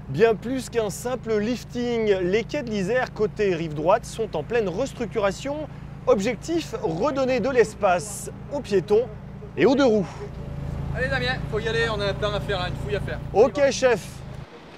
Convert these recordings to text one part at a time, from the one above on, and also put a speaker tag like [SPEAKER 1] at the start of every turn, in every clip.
[SPEAKER 1] Bien plus qu'un simple lifting, les quais de l'Isère côté rive droite sont en pleine restructuration. Objectif, redonner de l'espace aux piétons et aux deux roues.
[SPEAKER 2] Allez Damien, faut y aller, on a un plan à faire, une fouille à faire.
[SPEAKER 1] Ok chef.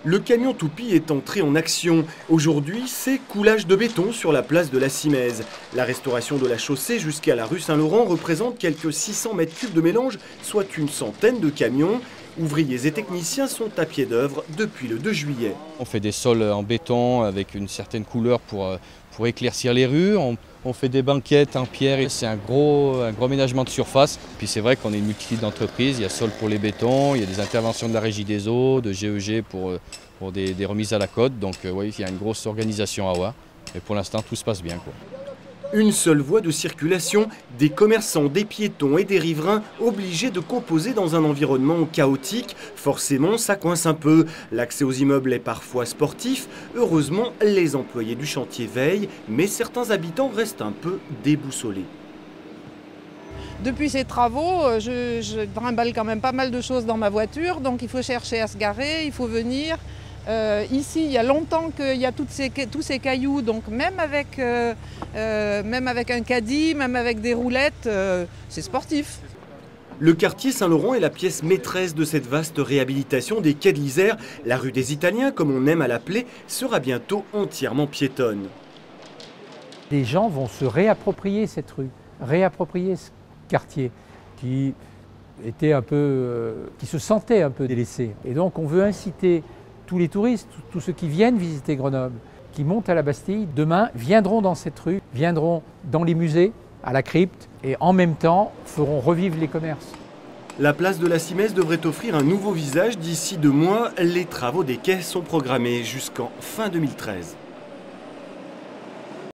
[SPEAKER 3] Le camion toupie est entré en action. Aujourd'hui, c'est coulage de béton sur la place de la Simèze. La restauration de la chaussée jusqu'à la rue Saint-Laurent représente quelques 600 mètres cubes de mélange, soit une centaine de camions. Ouvriers et techniciens sont à pied d'œuvre depuis le 2 juillet.
[SPEAKER 4] On fait des sols en béton avec une certaine couleur pour éclaircir les rues. On fait des banquettes en pierre. C'est un gros aménagement de surface. Puis c'est vrai qu'on est une multitude d'entreprises. Il y a Sol pour les bétons, il y a des interventions de la Régie des eaux, de GEG pour des remises à la côte. Donc oui, il y a une grosse organisation à avoir. Et pour l'instant, tout se passe bien, quoi.
[SPEAKER 3] Une seule voie de circulation, des commerçants, des piétons et des riverains obligés de composer dans un environnement chaotique. Forcément, ça coince un peu. L'accès aux immeubles est parfois sportif. Heureusement, les employés du chantier veillent, mais certains habitants restent un peu déboussolés.
[SPEAKER 5] Depuis ces travaux, je trimballe quand même pas mal de choses dans ma voiture, donc il faut chercher à se garer, il faut venir. Ici, il y a longtemps qu'il y a tous ces cailloux, donc même avec un caddie, même avec des roulettes, c'est sportif.
[SPEAKER 3] Le quartier Saint-Laurent est la pièce maîtresse de cette vaste réhabilitation des quais de l'Isère. La rue des Italiens, comme on aime à l'appeler, sera bientôt entièrement piétonne.
[SPEAKER 6] Les gens vont se réapproprier cette rue, réapproprier ce quartier qui était qui se sentait un peu délaissé. Et donc on veut inciter tous les touristes, tous ceux qui viennent visiter Grenoble, qui montent à la Bastille, demain viendront dans cette rue, viendront dans les musées, à la crypte, et en même temps feront revivre les commerces.
[SPEAKER 3] La place de la Simèze devrait offrir un nouveau visage d'ici 2 mois. Les travaux des quais sont programmés jusqu'en fin 2013.